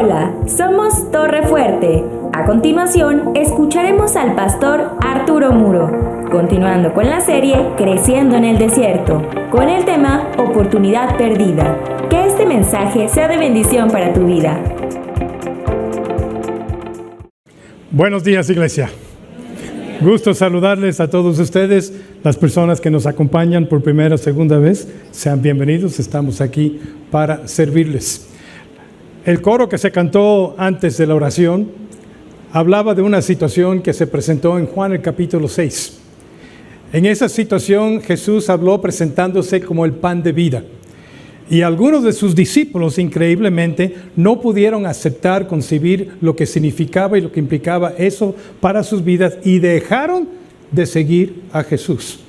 Hola, somos Torre Fuerte. A continuación, escucharemos al pastor Arturo Muro, continuando con la serie Creciendo en el Desierto, con el tema Oportunidad Perdida. Que este mensaje sea de bendición para tu vida. Buenos días, iglesia. Gusto saludarles a todos ustedes, las personas que nos acompañan por primera o segunda vez. Sean bienvenidos, estamos aquí para servirles. El coro que se cantó antes de la oración hablaba de una situación que se presentó en Juan el capítulo 6. En esa situación Jesús habló presentándose como el pan de vida. Y algunos de sus discípulos, increíblemente, no pudieron aceptar, concebir lo que significaba y lo que implicaba eso para sus vidas y dejaron de seguir a Jesús.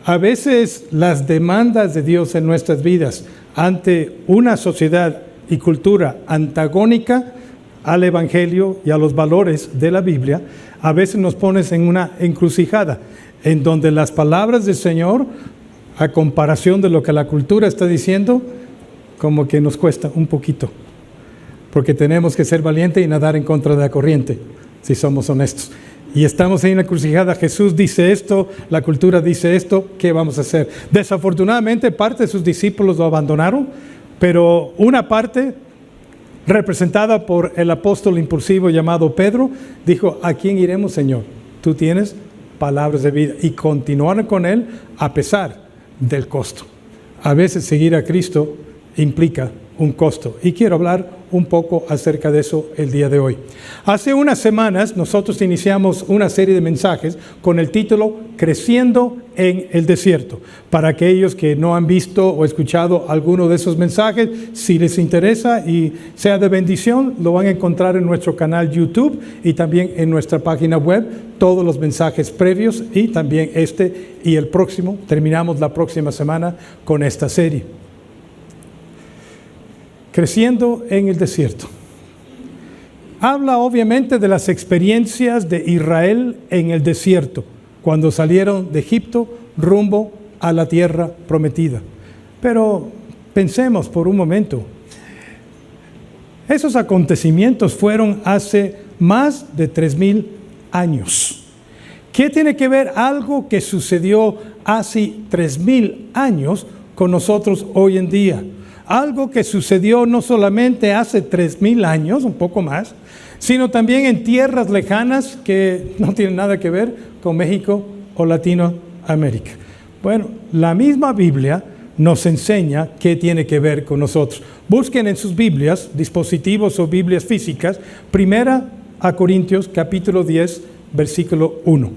A veces las demandas de Dios en nuestras vidas ante una sociedad y cultura antagónica al Evangelio y a los valores de la Biblia, a veces nos pones en una encrucijada en donde las palabras del Señor, a comparación de lo que la cultura está diciendo, como que nos cuesta un poquito, porque tenemos que ser valientes y nadar en contra de la corriente, si somos honestos. Y estamos en una encrucijada. Jesús dice esto, la cultura dice esto, ¿qué vamos a hacer? Desafortunadamente, parte de sus discípulos lo abandonaron, pero una parte, representada por el apóstol impulsivo llamado Pedro, dijo: ¿a quién iremos, Señor? Tú tienes palabras de vida. Y continuaron con él a pesar del costo. A veces seguir a Cristo implica un costo. Y quiero hablar un poco acerca de eso el día de hoy. Hace unas semanas nosotros iniciamos una serie de mensajes con el título Creciendo en el Desierto. Para aquellos que no han visto o escuchado alguno de esos mensajes, si les interesa y sea de bendición, lo van a encontrar en nuestro canal YouTube y también en nuestra página web, todos los mensajes previos y también este y el próximo. Terminamos la próxima semana con esta serie. Creciendo en el desierto. Habla obviamente de las experiencias de Israel en el desierto, cuando salieron de Egipto rumbo a la tierra prometida. Pero pensemos por un momento, esos acontecimientos fueron hace más de 3,000 años. ¿Qué tiene que ver algo que sucedió hace 3,000 años con nosotros hoy en día? Algo que sucedió no solamente hace 3,000 años, un poco más, sino también en tierras lejanas que no tienen nada que ver con México o Latinoamérica. Bueno, la misma Biblia nos enseña qué tiene que ver con nosotros. Busquen en sus Biblias, dispositivos o Biblias físicas, 1 Corintios capítulo 10, versículo 1.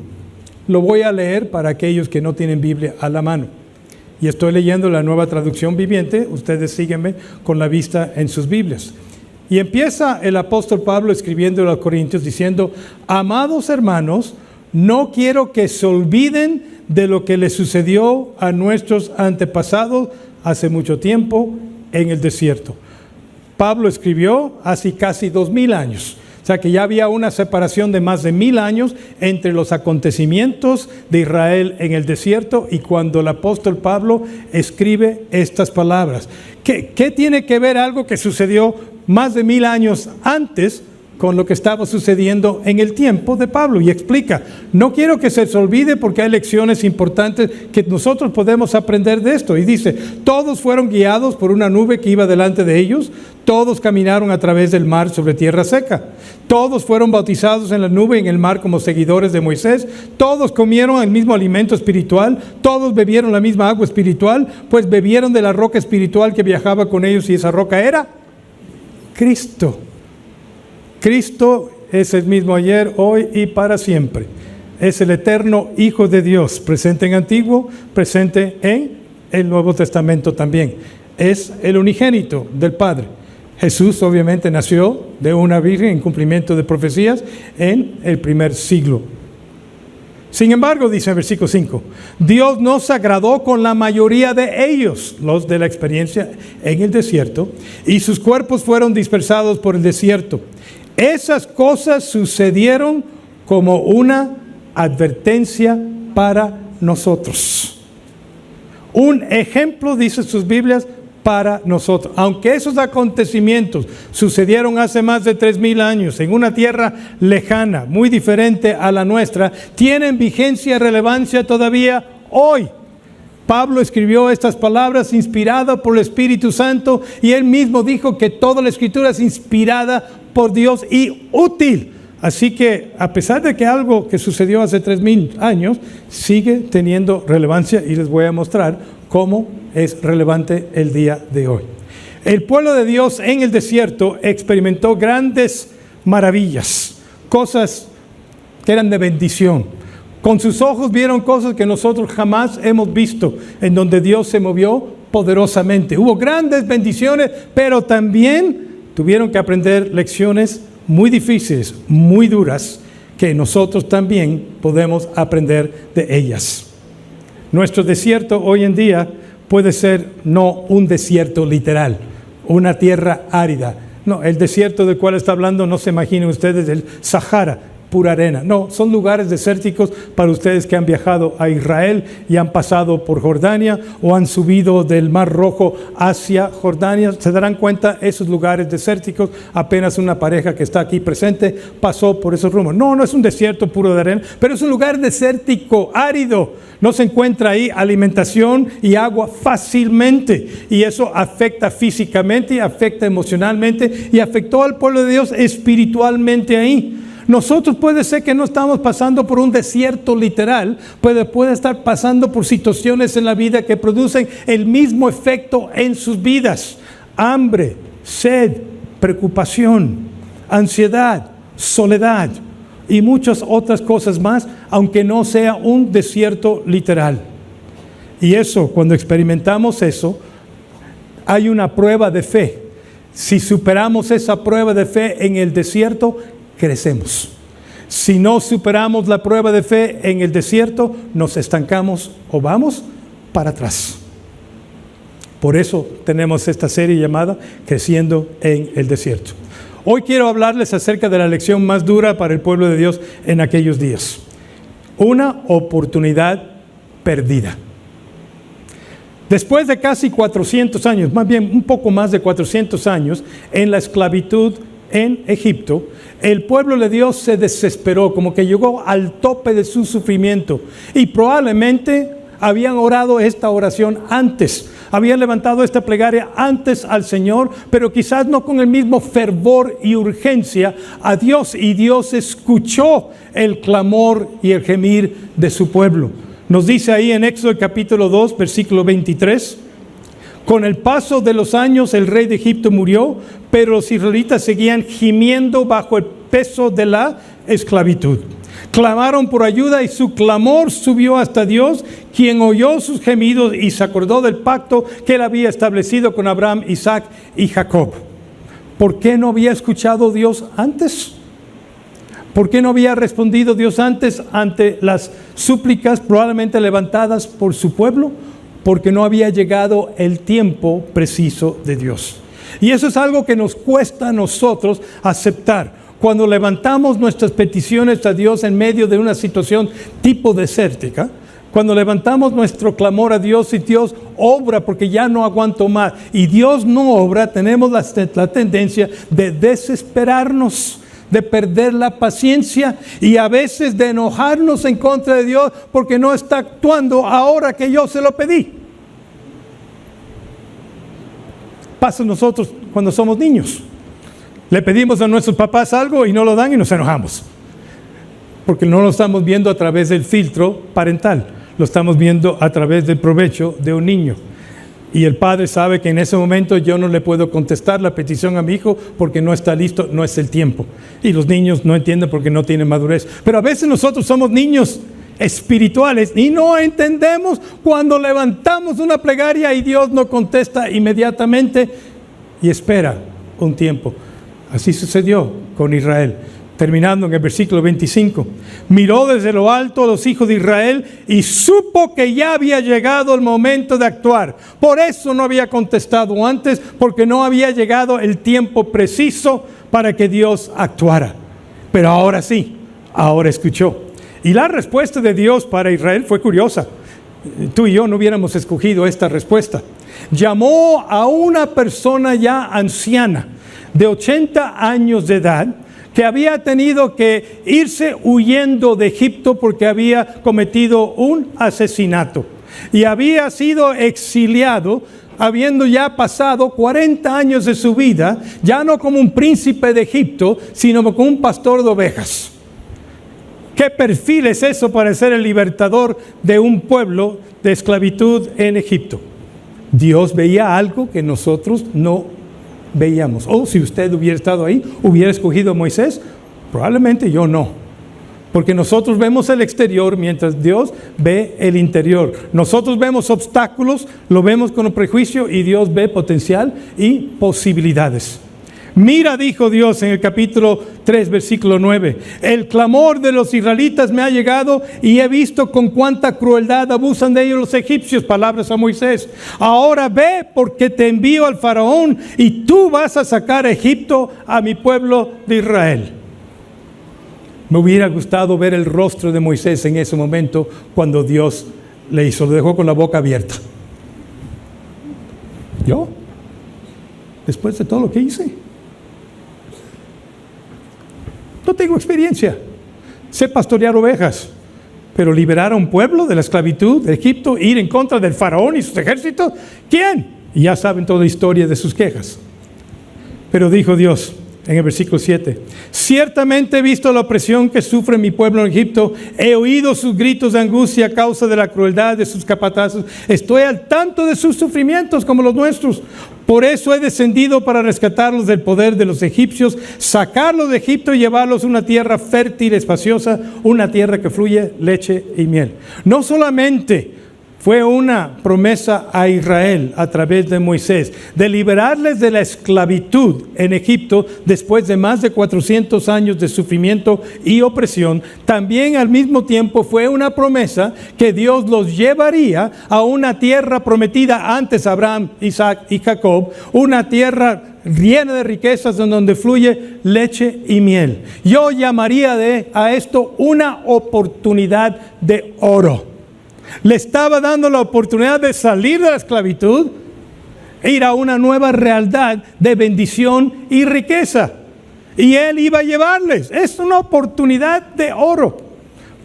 Lo voy a leer para aquellos que no tienen Biblia a la mano. Y estoy leyendo la Nueva Traducción Viviente. Ustedes síguenme con la vista en sus Biblias. Y empieza el apóstol Pablo escribiendo a los Corintios diciendo: amados hermanos, no quiero que se olviden de lo que les sucedió a nuestros antepasados hace mucho tiempo en el desierto. Pablo escribió hace casi 2,000 años. O sea que ya había una separación de más de 1,000 años entre los acontecimientos de Israel en el desierto y cuando el apóstol Pablo escribe estas palabras. ¿Qué tiene que ver algo que sucedió más de 1,000 años antes con lo que estaba sucediendo en el tiempo de Pablo? Y explica: no quiero que se les olvide porque hay lecciones importantes que nosotros podemos aprender de esto. Y dice: todos fueron guiados por una nube que iba delante de ellos, todos caminaron a través del mar sobre tierra seca, todos fueron bautizados en la nube y en el mar como seguidores de Moisés, todos comieron el mismo alimento espiritual, todos bebieron la misma agua espiritual, pues bebieron de la roca espiritual que viajaba con ellos, y esa roca era Cristo. Cristo es el mismo ayer, hoy y para siempre. Es el eterno Hijo de Dios, presente en Antiguo, presente en el Nuevo Testamento también. Es el unigénito del Padre. Jesús obviamente nació de una virgen en cumplimiento de profecías en el primer siglo. Sin embargo, dice en versículo 5, Dios no se agradó con la mayoría de ellos, los de la experiencia en el desierto, y sus cuerpos fueron dispersados por el desierto. Esas cosas sucedieron como una advertencia para nosotros. Un ejemplo, dice sus Biblias, para nosotros. Aunque esos acontecimientos sucedieron hace más de 3,000 años en una tierra lejana, muy diferente a la nuestra, tienen vigencia y relevancia todavía hoy. Pablo escribió estas palabras inspirado por el Espíritu Santo y él mismo dijo que toda la Escritura es inspirada por Dios y útil. Así que a pesar de que algo que sucedió hace 3,000 años sigue teniendo relevancia, y les voy a mostrar cómo es relevante el día de hoy. El pueblo de Dios en el desierto experimentó grandes maravillas, cosas que eran de bendición. Con sus ojos vieron cosas que nosotros jamás hemos visto, en donde Dios se movió poderosamente. Hubo grandes bendiciones, pero también tuvieron que aprender lecciones muy difíciles, muy duras, que nosotros también podemos aprender de ellas. Nuestro desierto hoy en día puede ser no un desierto literal, una tierra árida. No, el desierto del cual está hablando, no se imaginen ustedes el Sahara, pura arena. No, son lugares desérticos para ustedes que han viajado a Israel y han pasado por Jordania o han subido del Mar Rojo hacia Jordania. Se darán cuenta, esos lugares desérticos, apenas una pareja que está aquí presente pasó por esos rumbos. No, no es un desierto puro de arena, pero es un lugar desértico, árido. No se encuentra ahí alimentación y agua fácilmente, y eso afecta físicamente, afecta emocionalmente y afectó al pueblo de Dios espiritualmente ahí. Nosotros puede ser que no estamos pasando por un desierto literal, puede estar pasando por situaciones en la vida que producen el mismo efecto en sus vidas: hambre, sed, preocupación, ansiedad, soledad y muchas otras cosas más, aunque no sea un desierto literal. Y eso, cuando experimentamos eso, hay una prueba de fe. Si superamos esa prueba de fe en el desierto, crecemos. Si no superamos la prueba de fe en el desierto, nos estancamos o vamos para atrás. Por eso tenemos esta serie llamada Creciendo en el Desierto. Hoy quiero hablarles acerca de la lección más dura para el pueblo de Dios en aquellos días. Una oportunidad perdida. Después de casi 400 años, más bien un poco más de 400 años, en la esclavitud en Egipto, el pueblo de Dios se desesperó, como que llegó al tope de su sufrimiento, y probablemente habían orado esta oración antes, habían levantado esta plegaria antes al Señor, pero quizás no con el mismo fervor y urgencia a Dios, y Dios escuchó el clamor y el gemir de su pueblo. Nos dice ahí en Éxodo capítulo 2, versículo 23, con el paso de los años el rey de Egipto murió, pero los israelitas seguían gimiendo bajo el peso de la esclavitud. Clamaron por ayuda y su clamor subió hasta Dios, quien oyó sus gemidos y se acordó del pacto que él había establecido con Abraham, Isaac y Jacob. ¿Por qué no había escuchado Dios antes? ¿Por qué no había respondido Dios antes ante las súplicas probablemente levantadas por su pueblo? Porque no había llegado el tiempo preciso de Dios. Y eso es algo que nos cuesta a nosotros aceptar. Cuando levantamos nuestras peticiones a Dios en medio de una situación tipo desértica, cuando levantamos nuestro clamor a Dios y Dios obra porque ya no aguanto más, y Dios no obra, tenemos la tendencia de desesperarnos, de perder la paciencia y a veces de enojarnos en contra de Dios porque no está actuando ahora que yo se lo pedí. Pasa a nosotros cuando somos niños. Le pedimos a nuestros papás algo y no lo dan y nos enojamos. Porque no lo estamos viendo a través del filtro parental, lo estamos viendo a través del provecho de un niño. Y el padre sabe que en ese momento yo no le puedo contestar la petición a mi hijo porque no está listo, no es el tiempo. Y los niños no entienden porque no tienen madurez. Pero a veces nosotros somos niños espirituales y no entendemos cuando levantamos una plegaria y Dios no contesta inmediatamente y espera un tiempo. Así sucedió con Israel. Terminando en el versículo 25, miró desde lo alto a los hijos de Israel y supo que ya había llegado el momento de actuar. Por eso no había contestado antes, porque no había llegado el tiempo preciso para que Dios actuara. Pero ahora sí, ahora escuchó. Y la respuesta de Dios para Israel fue curiosa. tú y yo no hubiéramos escogido esta respuesta. Llamó a una persona ya anciana, de 80 años de edad, que había tenido que irse huyendo de Egipto porque había cometido un asesinato y había sido exiliado, habiendo ya pasado 40 años de su vida, ya no como un príncipe de Egipto, sino como un pastor de ovejas. ¿Qué perfil es eso para ser el libertador de un pueblo de esclavitud en Egipto? Dios veía algo que nosotros no veíamos. O si usted hubiera estado ahí, hubiera escogido a Moisés, probablemente yo no. Porque nosotros vemos el exterior mientras Dios ve el interior. Nosotros vemos obstáculos, lo vemos con prejuicio, y Dios ve potencial y posibilidades. Mira, dijo Dios en el capítulo 3, versículo 9, el clamor de los israelitas me ha llegado y he visto con cuánta crueldad abusan de ellos los egipcios. Palabras a Moisés. Ahora ve, porque te envío al faraón y tú vas a sacar a Egipto a mi pueblo de Israel. Me hubiera gustado ver el rostro de Moisés en ese momento cuando Dios le hizo, lo dejó con la boca abierta. ¿Yo? Después de todo lo que hice. No tengo experiencia. Sé pastorear ovejas, pero liberar a un pueblo de la esclavitud de Egipto, ir en contra del faraón y sus ejércitos, ¿quién? Y ya saben toda la historia de sus quejas. Pero dijo Dios en el versículo 7, ciertamente he visto la opresión que sufre mi pueblo en Egipto, he oído sus gritos de angustia a causa de la crueldad de sus capataces, estoy al tanto de sus sufrimientos como los nuestros. Por eso he descendido para rescatarlos del poder de los egipcios, sacarlos de Egipto y llevarlos a una tierra fértil, espaciosa, una tierra que fluye leche y miel. No solamente fue una promesa a Israel a través de Moisés, de liberarles de la esclavitud en Egipto después de más de 400 años de sufrimiento y opresión, también al mismo tiempo fue una promesa que Dios los llevaría a una tierra prometida antes a Abraham, Isaac y Jacob, una tierra llena de riquezas en donde fluye leche y miel. Yo llamaría a esto una oportunidad de oro. Le estaba dando la oportunidad de salir de la esclavitud e ir a una nueva realidad de bendición y riqueza. Y Él iba a llevarles. Es una oportunidad de oro.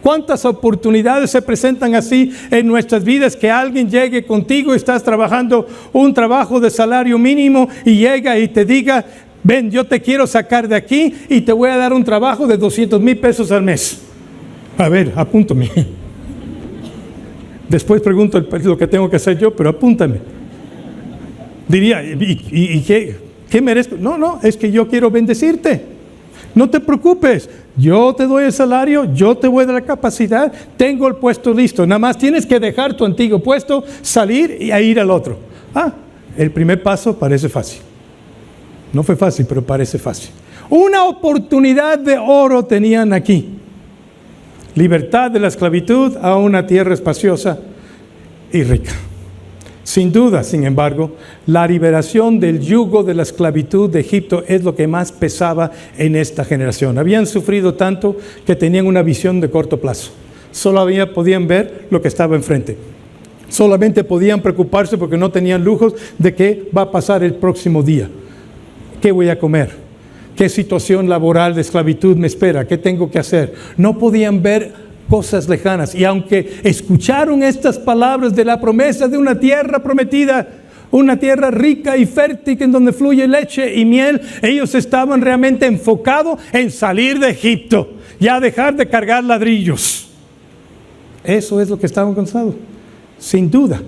¿Cuántas oportunidades se presentan así en nuestras vidas? Que alguien llegue contigo, estás trabajando un trabajo de salario mínimo y llega y te diga, ven, yo te quiero sacar de aquí y te voy a dar un trabajo de 200,000 pesos al mes. A ver, apúntame. Después pregunto lo que tengo que hacer yo, pero apúntame. Diría, ¿y qué merezco? No, es que yo quiero bendecirte. No te preocupes, yo te doy el salario, yo te voy a dar la capacidad, tengo el puesto listo. Nada más tienes que dejar tu antiguo puesto, salir y ir al otro. El primer paso parece fácil. No fue fácil, pero parece fácil. Una oportunidad de oro tenían aquí. Libertad de la esclavitud a una tierra espaciosa y rica. Sin duda, sin embargo, la liberación del yugo de la esclavitud de Egipto es lo que más pesaba en esta generación. Habían sufrido tanto que tenían una visión de corto plazo. Solo podían ver lo que estaba enfrente. Solamente podían preocuparse porque no tenían lujos de qué va a pasar el próximo día. ¿Qué voy a comer? ¿Qué situación laboral de esclavitud me espera? ¿Qué tengo que hacer? No podían ver cosas lejanas. Y aunque escucharon estas palabras de la promesa de una tierra prometida, una tierra rica y fértil en donde fluye leche y miel, ellos estaban realmente enfocados en salir de Egipto, ya dejar de cargar ladrillos. Eso es lo que estaban cansados. Sin duda,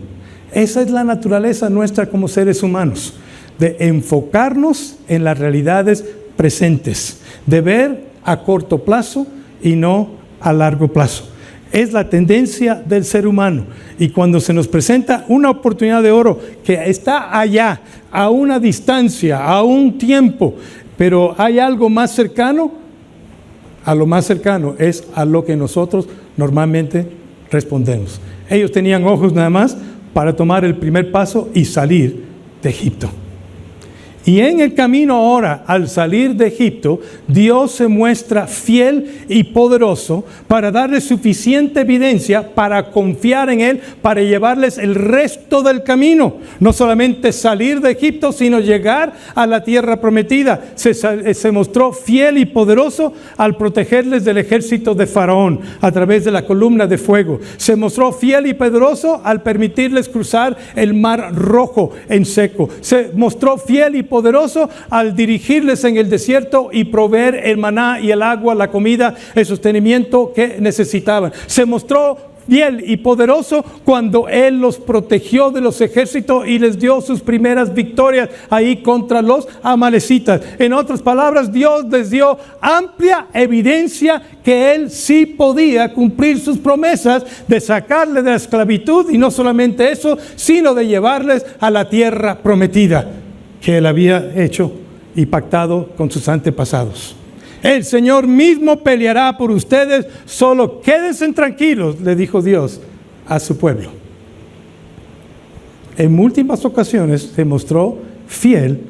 esa es la naturaleza nuestra como seres humanos, de enfocarnos en las realidades presentes, de ver a corto plazo y no a largo plazo. Es la tendencia del ser humano. Y cuando se nos presenta una oportunidad de oro que está allá, a una distancia, a un tiempo, pero hay algo más cercano, a lo más cercano es a lo que nosotros normalmente respondemos. Ellos tenían ojos nada más para tomar el primer paso y salir de Egipto. Y en el camino ahora, al salir de Egipto, Dios se muestra fiel y poderoso para darles suficiente evidencia para confiar en Él, para llevarles el resto del camino. No solamente salir de Egipto, sino llegar a la tierra prometida. Se mostró fiel y poderoso al protegerles del ejército de Faraón a través de la columna de fuego. Se mostró fiel y poderoso al permitirles cruzar el mar Rojo en seco. Se mostró fiel y poderoso al dirigirles en el desierto y proveer el maná y el agua, la comida, el sostenimiento que necesitaban. Se mostró fiel y poderoso cuando Él los protegió de los ejércitos y les dio sus primeras victorias ahí contra los amalecitas. En otras palabras, Dios les dio amplia evidencia que Él sí podía cumplir sus promesas de sacarles de la esclavitud, y no solamente eso, sino de llevarles a la tierra prometida que Él había hecho y pactado con sus antepasados. El Señor mismo peleará por ustedes, solo quédense tranquilos, le dijo Dios a su pueblo. En múltiples ocasiones se mostró fiel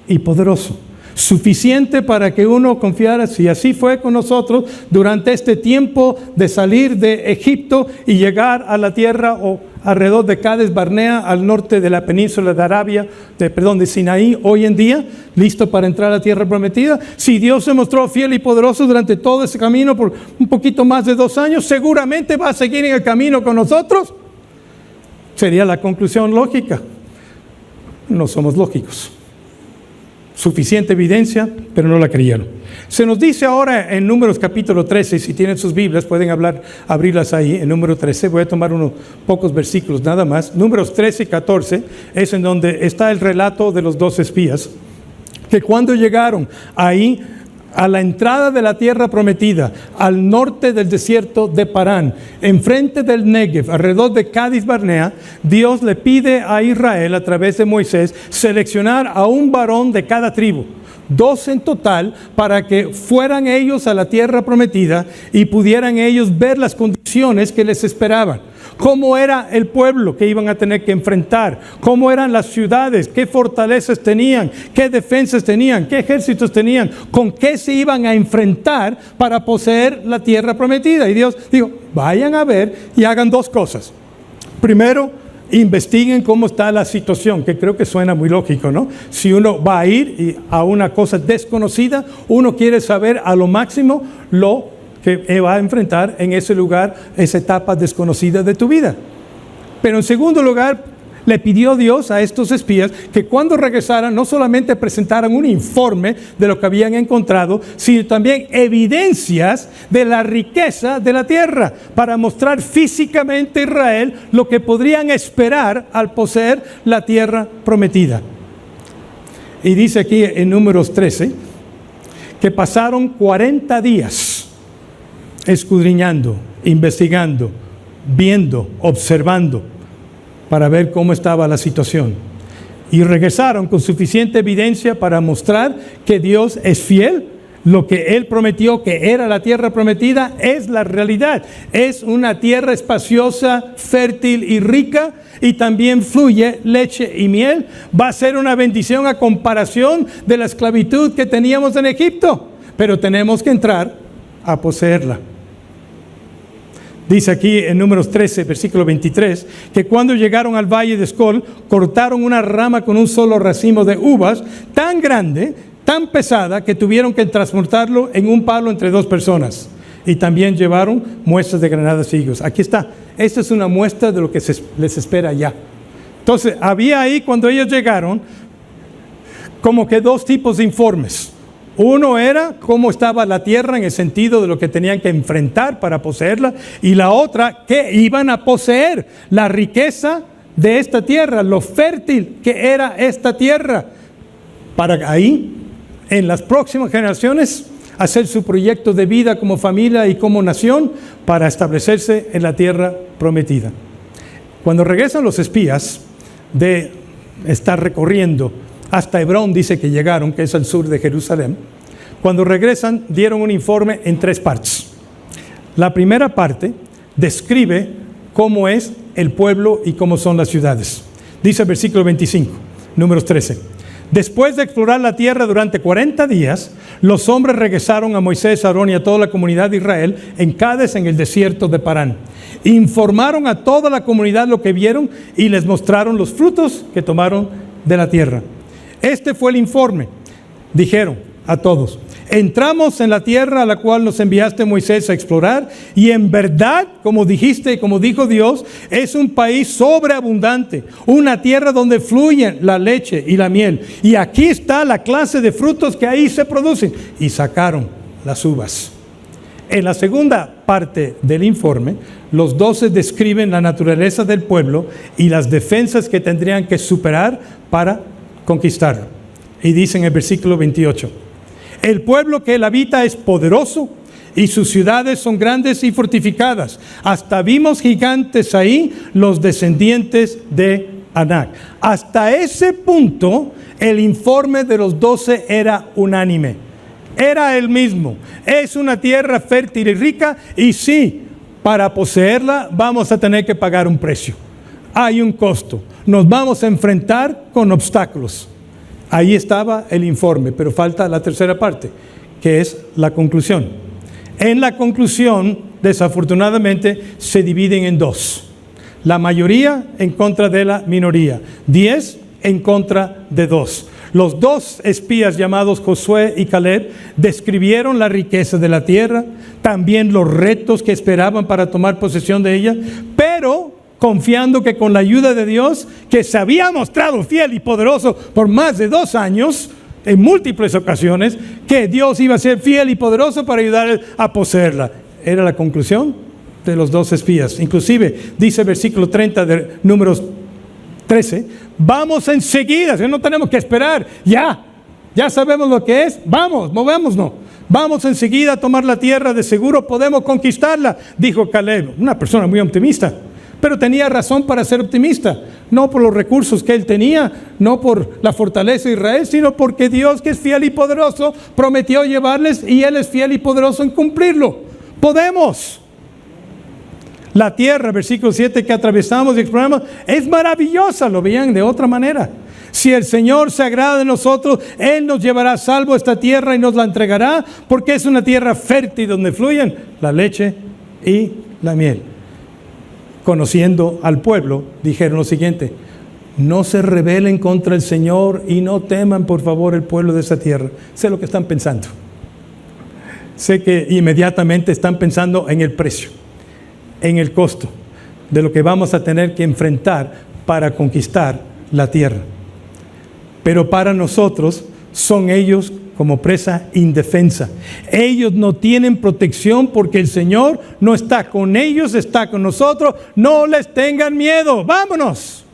y poderoso, suficiente para que uno confiara. Si así fue con nosotros durante este tiempo de salir de Egipto y llegar a la tierra o alrededor de Cades Barnea, al norte de la península de Sinaí, hoy en día, listo para entrar a la tierra prometida. Si Dios se mostró fiel y poderoso durante todo ese camino por un poquito más de 2 años, seguramente va a seguir en el camino con nosotros. Sería la conclusión lógica. No somos lógicos. Suficiente evidencia, pero no la creyeron. Se nos dice ahora en Números capítulo 13, si tienen sus Biblias pueden abrirlas ahí, en Número 13, voy a tomar unos pocos versículos nada más. Números 13 y 14 es en donde está el relato de los 2 espías, que cuando llegaron ahí a la entrada de la tierra prometida, al norte del desierto de Parán, enfrente del Negev, alrededor de Cades Barnea, Dios le pide a Israel a través de Moisés seleccionar a un varón de cada tribu, 2 en total, para que fueran ellos a la tierra prometida y pudieran ellos ver las condiciones que les esperaban. Cómo era el pueblo que iban a tener que enfrentar, cómo eran las ciudades, qué fortalezas tenían, qué defensas tenían, qué ejércitos tenían, con qué se iban a enfrentar para poseer la tierra prometida. Y Dios dijo, vayan a ver y hagan 2 cosas. Primero, investiguen cómo está la situación, que creo que suena muy lógico, ¿no? Si uno va a ir a una cosa desconocida, uno quiere saber a lo máximo lo que va a enfrentar en ese lugar, esa etapa desconocida de tu vida. Pero en segundo lugar, le pidió Dios a estos espías que cuando regresaran no solamente presentaran un informe de lo que habían encontrado, sino también evidencias de la riqueza de la tierra, para mostrar físicamente a Israel lo que podrían esperar al poseer la tierra prometida. Y dice aquí en Números 13 que pasaron 40 días escudriñando, investigando, viendo, observando, para ver cómo estaba la situación. Y regresaron con suficiente evidencia para mostrar que Dios es fiel. Lo que Él prometió que era la tierra prometida es la realidad. Es una tierra espaciosa, fértil y rica, y también fluye leche y miel. Va a ser una bendición a comparación de la esclavitud que teníamos en Egipto, pero tenemos que entrar a poseerla. Dice aquí en Números 13, versículo 23, que cuando llegaron al valle de Escol, cortaron una rama con un solo racimo de uvas, tan grande, tan pesada, que tuvieron que transportarlo en un palo entre 2 personas. Y también llevaron muestras de granadas y higos. Aquí está. Esta es una muestra de lo que les espera allá. Entonces, había ahí, cuando ellos llegaron, como que 2 tipos de informes. Uno era cómo estaba la tierra en el sentido de lo que tenían que enfrentar para poseerla, y la otra, qué iban a poseer, la riqueza de esta tierra, lo fértil que era esta tierra, para ahí, en las próximas generaciones, hacer su proyecto de vida como familia y como nación para establecerse en la tierra prometida. Cuando regresan los espías de estar recorriendo hasta Hebrón, dice que llegaron, que es al sur de Jerusalén. Cuando regresan, dieron un informe en 3 partes. La primera parte describe cómo es el pueblo y cómo son las ciudades. Dice el versículo 25, Números 13. Después de explorar la tierra durante 40 días, los hombres regresaron a Moisés, Aarón y a toda la comunidad de Israel en Cades, en el desierto de Parán. Informaron a toda la comunidad lo que vieron y les mostraron los frutos que tomaron de la tierra. Este fue el informe. Dijeron a todos: entramos en la tierra a la cual nos enviaste, Moisés, a explorar, y en verdad, como dijiste y como dijo Dios, es un país sobreabundante, una tierra donde fluyen la leche y la miel. Y aquí está la clase de frutos que ahí se producen. Y sacaron las uvas. En la segunda parte del informe, los 12 describen la naturaleza del pueblo y las defensas que tendrían que superar para conquistarlo. Y dicen en el versículo 28: el pueblo que él habita es poderoso y sus ciudades son grandes y fortificadas. Hasta vimos gigantes ahí, los descendientes de Anac. Hasta ese punto, el informe de los 12 era unánime. Era el mismo. Es una tierra fértil y rica, y sí, para poseerla vamos a tener que pagar un precio. Hay un costo. Nos vamos a enfrentar con obstáculos. Ahí estaba el informe, pero falta la tercera parte, que es la conclusión. En la conclusión, desafortunadamente, se dividen en dos. La mayoría en contra de la minoría. 10 en contra de 2. Los 2 espías llamados Josué y Caleb describieron la riqueza de la tierra, también los retos que esperaban para tomar posesión de ella, pero confiando que con la ayuda de Dios, que se había mostrado fiel y poderoso por más de 2 años, en múltiples ocasiones, que Dios iba a ser fiel y poderoso para ayudar a poseerla. Era la conclusión de los 2 espías. Inclusive, dice el versículo 30 de Números 13, vamos enseguida, no tenemos que esperar, ya sabemos lo que es, vamos, movámonos. Vamos enseguida a tomar la tierra, de seguro podemos conquistarla, dijo Caleb, una persona muy optimista. Pero tenía razón para ser optimista, no por los recursos que él tenía, no por la fortaleza de Israel, sino porque Dios, que es fiel y poderoso, prometió llevarles, y Él es fiel y poderoso en cumplirlo. Podemos. La tierra, versículo 7, que atravesamos y exploramos, es maravillosa, lo veían de otra manera. Si el Señor se agrada de nosotros, Él nos llevará a salvo esta tierra y nos la entregará, porque es una tierra fértil donde fluyen la leche y la miel. Conociendo al pueblo, dijeron lo siguiente: no se rebelen contra el Señor y no teman, por favor, el pueblo de esa tierra. Sé lo que están pensando. Sé que inmediatamente están pensando en el precio, en el costo de lo que vamos a tener que enfrentar para conquistar la tierra. Pero para nosotros son ellos como presa indefensa. Ellos no tienen protección porque el Señor no está con ellos, está con nosotros. No les tengan miedo, vámonos.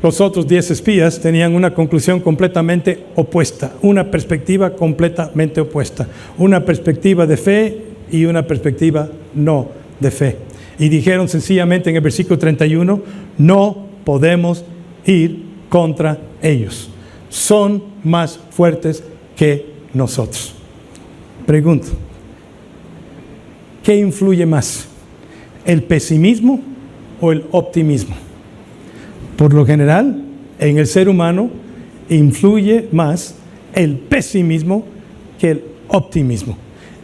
Los otros 10 espías tenían una conclusión completamente opuesta, una perspectiva completamente opuesta, una perspectiva de fe y una perspectiva no de fe. Y dijeron sencillamente en el versículo 31, no podemos ir contra ellos. Son más fuertes que nosotros. Pregunto, ¿qué influye más? ¿El pesimismo o el optimismo? Por lo general, en el ser humano influye más el pesimismo que el optimismo.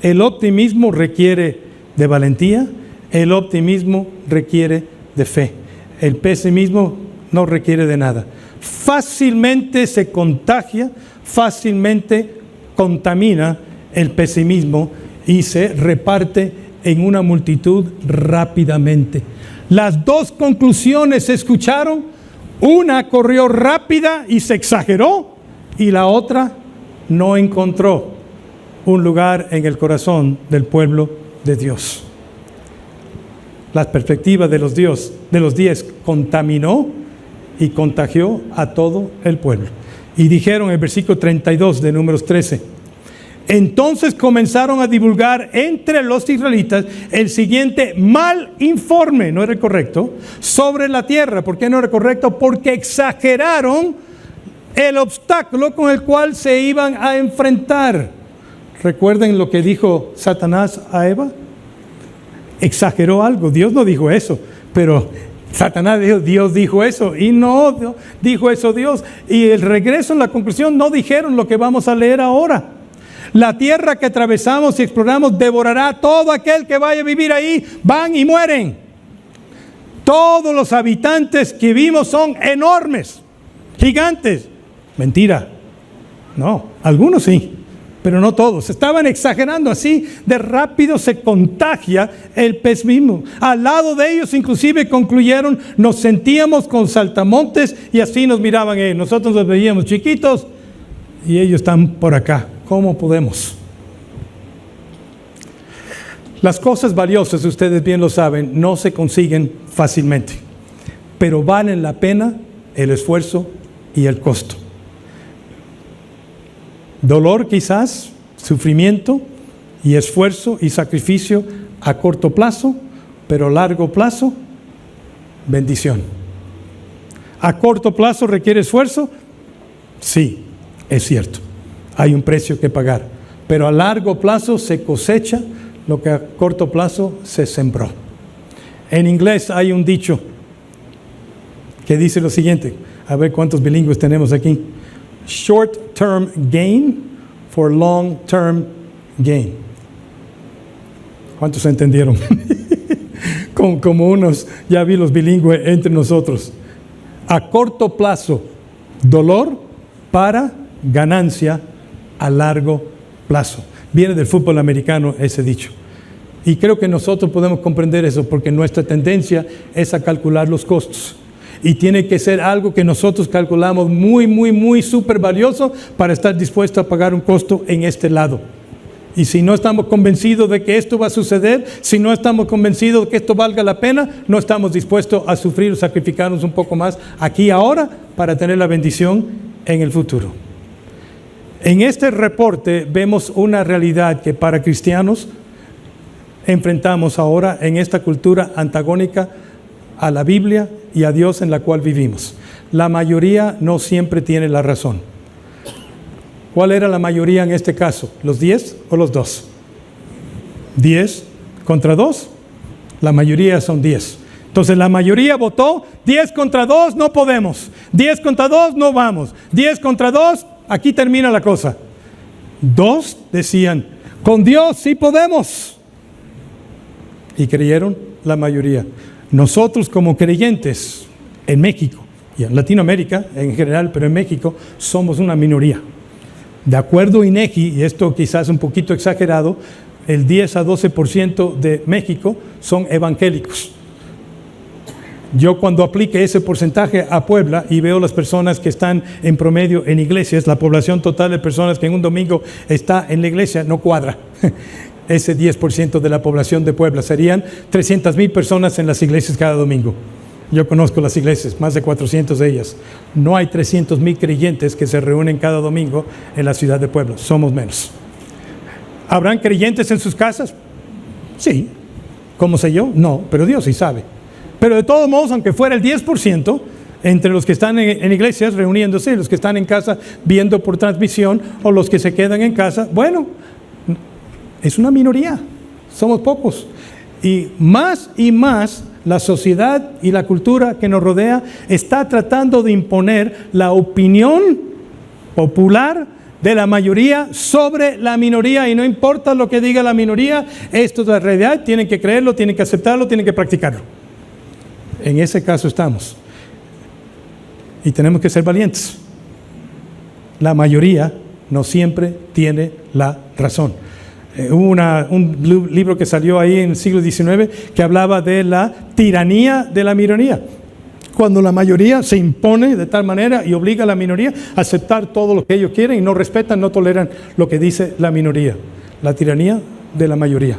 El optimismo requiere de valentía, el optimismo requiere de fe. El pesimismo no requiere de nada. Fácilmente se contagia, fácilmente contamina el pesimismo y se reparte en una multitud rápidamente. Las 2 conclusiones se escucharon, una corrió rápida y se exageró, y la otra no encontró un lugar en el corazón del pueblo de Dios. La perspectiva de los 10 contaminó y contagió a todo el pueblo. Y dijeron en el versículo 32 de Números 13, entonces comenzaron a divulgar entre los israelitas el siguiente mal informe, no era correcto, sobre la tierra. ¿Por qué no era correcto? Porque exageraron el obstáculo con el cual se iban a enfrentar. ¿Recuerden lo que dijo Satanás a Eva? Exageró algo, Dios no dijo eso, pero Satanás dijo, Dios dijo eso, y no dijo eso Dios. Y el regreso en la conclusión no dijeron lo que vamos a leer ahora. La tierra que atravesamos y exploramos devorará a todo aquel que vaya a vivir ahí. Van y mueren. Todos los habitantes que vimos son enormes, gigantes. Mentira. No, algunos sí, pero no todos. Estaban exagerando, así de rápido se contagia el pesimismo. Al lado de ellos inclusive concluyeron, nos sentíamos con saltamontes y así nos miraban ellos. Nosotros los veíamos chiquitos y ellos están por acá. ¿Cómo podemos? Las cosas valiosas, ustedes bien lo saben, no se consiguen fácilmente, pero valen la pena el esfuerzo y el costo. Dolor quizás, sufrimiento y esfuerzo y sacrificio a corto plazo, pero a largo plazo, bendición. ¿A corto plazo requiere esfuerzo? Sí, es cierto. Hay un precio que pagar, pero a largo plazo se cosecha lo que a corto plazo se sembró. En inglés hay un dicho que dice lo siguiente, a ver cuántos bilingües tenemos aquí. Short-term gain for long-term gain. ¿Cuántos entendieron? Como unos, ya vi los bilingües entre nosotros. A corto plazo, dolor para ganancia a largo plazo. Viene del fútbol americano ese dicho. Y creo que nosotros podemos comprender eso porque nuestra tendencia es a calcular los costos. Y tiene que ser algo que nosotros calculamos muy súper valioso para estar dispuesto a pagar un costo en este lado. Y si no estamos convencidos de que esto va a suceder, si no estamos convencidos de que esto valga la pena, no estamos dispuestos a sufrir o sacrificarnos un poco más aquí ahora para tener la bendición en el futuro. En este reporte vemos una realidad que para cristianos enfrentamos ahora en esta cultura antagónica a la Biblia y a Dios en la cual vivimos. La mayoría no siempre tiene la razón. ¿Cuál era la mayoría en este caso? ¿Los 10 o los 2? 10 contra 2. La mayoría son 10. Entonces la mayoría votó 10 contra 2, no podemos. 10 contra 2, no vamos. 10 contra 2, aquí termina la cosa. 2 decían, con Dios sí podemos. Y creyeron la mayoría. Nosotros como creyentes en México y en Latinoamérica en general, pero en México somos una minoría. De acuerdo a INEGI, y esto quizás un poquito exagerado, el 10 a 12% de México son evangélicos. Yo cuando aplique ese porcentaje a Puebla y veo las personas que están en promedio en iglesias, la población total de personas que en un domingo está en la iglesia no cuadra. Ese 10% de la población de Puebla serían 300,000 personas en las iglesias cada domingo. Yo conozco las iglesias, más de 400 de ellas. No hay 300,000 creyentes que se reúnen cada domingo en la ciudad de Puebla. Somos menos. ¿Habrán creyentes en sus casas? Sí. ¿Cómo sé yo? No, pero Dios sí sabe. Pero de todos modos, aunque fuera el 10%, entre los que están en iglesias reuniéndose, los que están en casa viendo por transmisión, o los que se quedan en casa, bueno, es una minoría, somos pocos. Y más la sociedad y la cultura que nos rodea está tratando de imponer la opinión popular de la mayoría sobre la minoría, y no importa lo que diga la minoría, esto es la realidad, tienen que creerlo, tienen que aceptarlo, tienen que practicarlo. En ese caso estamos. Y tenemos que ser valientes. La mayoría no siempre tiene la razón. Hubo un libro que salió ahí en el siglo XIX que hablaba de la tiranía de la minoría. Cuando la mayoría se impone de tal manera y obliga a la minoría a aceptar todo lo que ellos quieren y no respetan, no toleran lo que dice la minoría. La tiranía de la mayoría.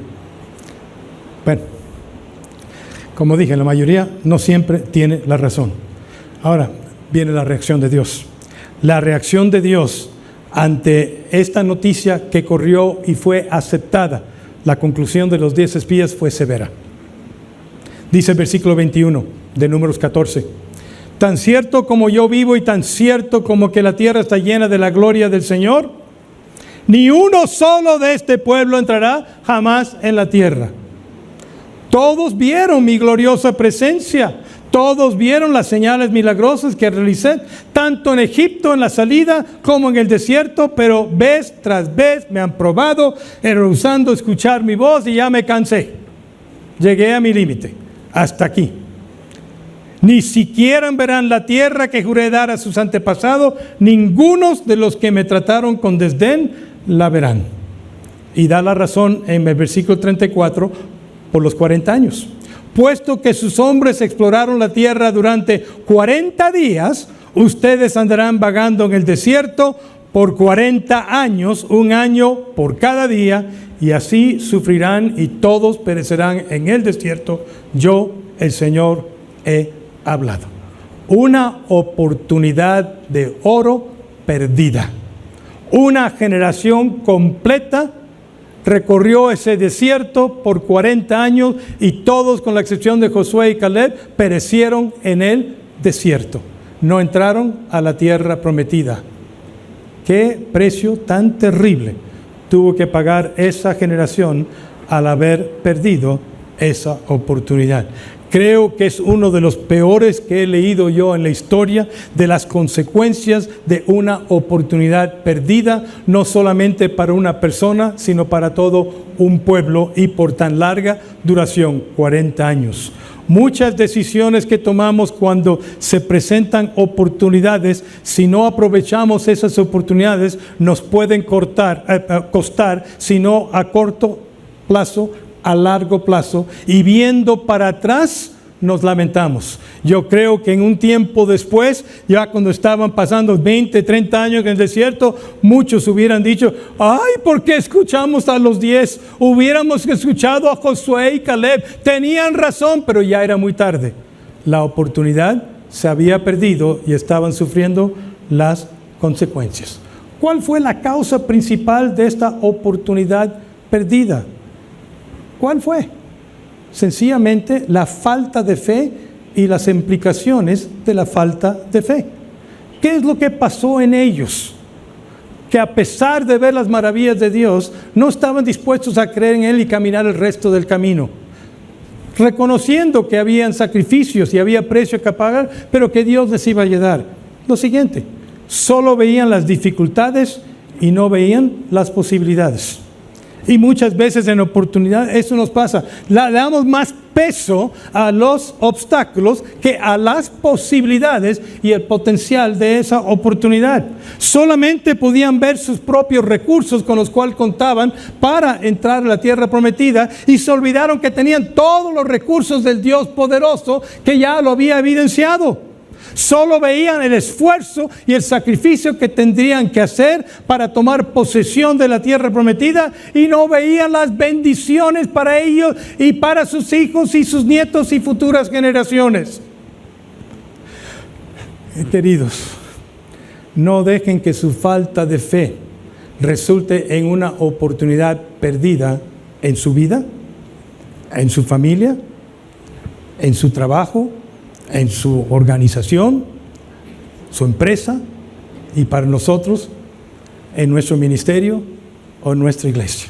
Bueno, como dije, la mayoría no siempre tiene la razón. Ahora viene la reacción de Dios. La reacción de Dios ante esta noticia que corrió y fue aceptada, la conclusión de los 10 espías fue severa. Dice el versículo 21 de Números 14: tan cierto como yo vivo y tan cierto como que la tierra está llena de la gloria del Señor, ni uno solo de este pueblo entrará jamás en la tierra. Todos vieron mi gloriosa presencia, Todos vieron las señales milagrosas que realicé, tanto en Egipto en la salida como en el desierto, pero vez tras vez me han probado, rehusando escuchar mi voz y ya me cansé. Llegué a mi límite, hasta aquí. Ni siquiera verán la tierra que juré dar a sus antepasados, ninguno de los que me trataron con desdén la verán. Y da la razón en el versículo 34, por los 40 años. Puesto que sus hombres exploraron la tierra durante 40 días, ustedes andarán vagando en el desierto por 40 años, un año por cada día, y así sufrirán y todos perecerán en el desierto. Yo, el Señor, he hablado. Una oportunidad de oro perdida. Una generación completa recorrió ese desierto por 40 años y todos, con la excepción de Josué y Caleb, perecieron en el desierto. No entraron a la tierra prometida. Qué precio tan terrible tuvo que pagar esa generación al haber perdido esa oportunidad. Creo que es uno de los peores que he leído yo en la historia de las consecuencias de una oportunidad perdida, no solamente para una persona, sino para todo un pueblo y por tan larga duración, 40 años. Muchas decisiones que tomamos cuando se presentan oportunidades, si no aprovechamos esas oportunidades, nos pueden costar, si no a corto plazo, a largo plazo, y viendo para atrás nos lamentamos. Yo creo que en un tiempo después, ya cuando estaban pasando 20, 30 años en el desierto, muchos hubieran dicho: ay, ¿por qué escuchamos a los 10? Hubiéramos escuchado a Josué y Caleb, tenían razón, pero ya era muy tarde. La oportunidad se había perdido y estaban sufriendo las consecuencias. ¿Cuál fue la causa principal de esta oportunidad perdida? ¿Cuál fue? Sencillamente la falta de fe y las implicaciones de la falta de fe. ¿Qué es lo que pasó en ellos? Que a pesar de ver las maravillas de Dios, no estaban dispuestos a creer en Él y caminar el resto del camino. Reconociendo que habían sacrificios y había precio que pagar, pero que Dios les iba a ayudar. Lo siguiente, solo veían las dificultades y no veían las posibilidades. Y muchas veces en oportunidad eso nos pasa. Le damos más peso a los obstáculos que a las posibilidades y el potencial de esa oportunidad. Solamente podían ver sus propios recursos con los cuales contaban para entrar a la tierra prometida y se olvidaron que tenían todos los recursos del Dios poderoso que ya lo había evidenciado. Solo veían el esfuerzo y el sacrificio que tendrían que hacer para tomar posesión de la tierra prometida y no veían las bendiciones para ellos y para sus hijos y sus nietos y futuras generaciones. Queridos, no dejen que su falta de fe resulte en una oportunidad perdida en su vida, en su familia, en su trabajo, en su organización, su empresa y para nosotros en nuestro ministerio o en nuestra iglesia.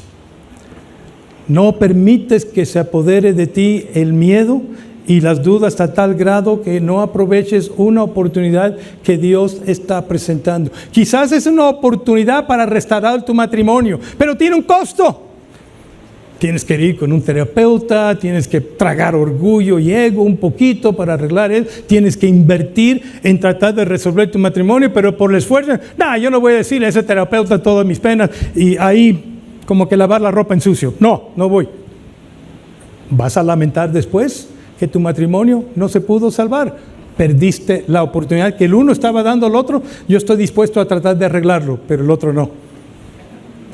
No permites que se apodere de ti el miedo y las dudas a tal grado que no aproveches una oportunidad que Dios está presentando. Quizás es una oportunidad para restaurar tu matrimonio, pero tiene un costo. Tienes que ir con un terapeuta, tienes que tragar orgullo y ego un poquito para arreglar él, tienes que invertir en tratar de resolver tu matrimonio, pero por el esfuerzo, yo no voy a decirle a ese terapeuta todas mis penas y ahí como que lavar la ropa en sucio. No voy. ¿Vas a lamentar después que tu matrimonio no se pudo salvar? Perdiste la oportunidad que el uno estaba dando al otro. Yo estoy dispuesto a tratar de arreglarlo, pero el otro no.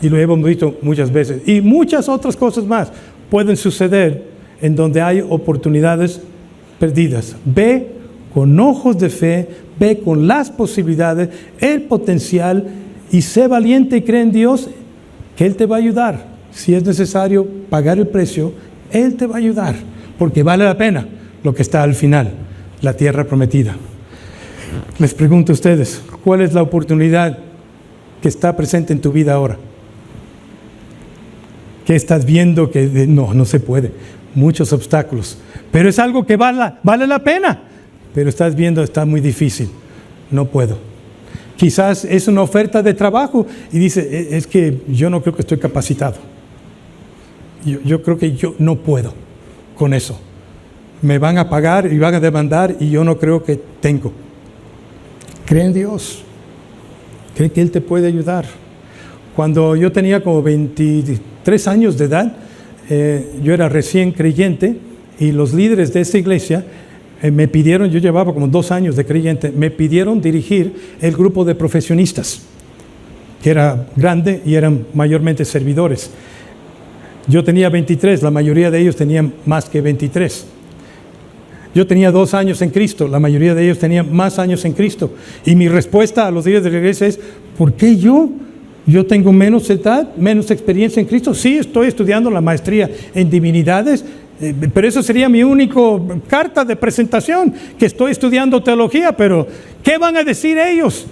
Y lo hemos visto muchas veces. Y muchas otras cosas más pueden suceder en donde hay oportunidades perdidas. Ve con ojos de fe, ve con las posibilidades, el potencial y sé valiente y cree en Dios que Él te va a ayudar. Si es necesario pagar el precio, Él te va a ayudar. Porque vale la pena lo que está al final, la tierra prometida. Les pregunto a ustedes, ¿cuál es la oportunidad que está presente en tu vida ahora? ¿Qué estás viendo que no se puede? Muchos obstáculos. Pero es algo que vale la pena. pero estás viendo, está muy difícil, no puedo. Quizás es una oferta de trabajo y dice, es que yo no creo que estoy capacitado. Yo creo que yo no puedo con eso. Me van a pagar y van a demandar y yo no creo que tengo. Cree en Dios. Cree que Él te puede ayudar. Cuando yo tenía como 23 años de edad, yo era recién creyente y los líderes de esta iglesia me pidieron, yo llevaba como 2 años de creyente, me pidieron dirigir el grupo de profesionistas, que era grande y eran mayormente servidores. Yo tenía 23, la mayoría de ellos tenían más que 23. Yo tenía 2 años en Cristo, la mayoría de ellos tenían más años en Cristo. Y mi respuesta a los líderes de la iglesia es, ¿por qué yo? Yo tengo menos edad, menos experiencia en Cristo. Sí, estoy estudiando la maestría en divinidades, pero eso sería mi única carta de presentación, que estoy estudiando teología, pero ¿qué van a decir ellos?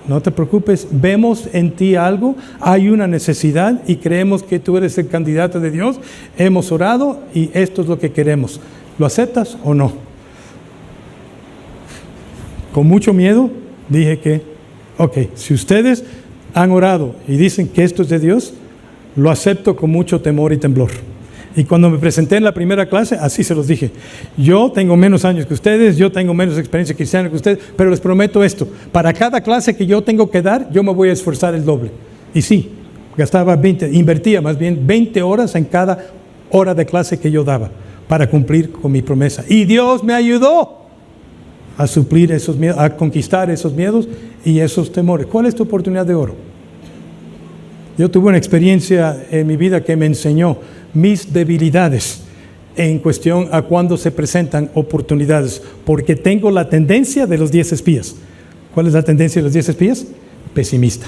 No te preocupes, vemos en ti algo, hay una necesidad y creemos que tú eres el candidato de Dios. Hemos orado y esto es lo que queremos. ¿Lo aceptas o no? Con mucho miedo dije que, ok, si ustedes han orado y dicen que esto es de Dios, lo acepto con mucho temor y temblor. Y cuando me presenté en la primera clase, así se los dije. Yo tengo menos años que ustedes, yo tengo menos experiencia cristiana que ustedes, pero les prometo esto, para cada clase que yo tengo que dar, yo me voy a esforzar el doble. Y sí, invertía más bien 20 horas en cada hora de clase que yo daba, para cumplir con mi promesa. Y Dios me ayudó a suplir esos miedos, a conquistar esos miedos y esos temores. ¿Cuál es tu oportunidad de oro? Yo tuve una experiencia en mi vida que me enseñó mis debilidades en cuestión a cuando se presentan oportunidades, porque tengo la tendencia de los 10 espías. ¿Cuál es la tendencia de los 10 espías? Pesimista.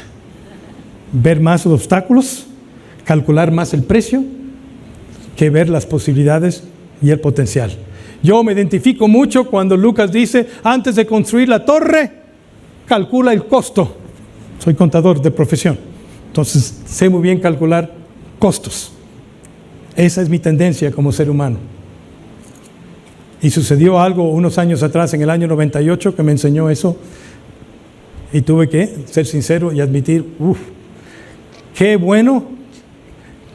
Ver más los obstáculos, calcular más el precio, que ver las posibilidades y el potencial. Yo me identifico mucho cuando Lucas dice, antes de construir la torre, calcula el costo. Soy contador de profesión, entonces sé muy bien calcular costos. Esa es mi tendencia como ser humano. Y sucedió algo unos años atrás, en el año 98, que me enseñó eso. Y tuve que ser sincero y admitir, qué bueno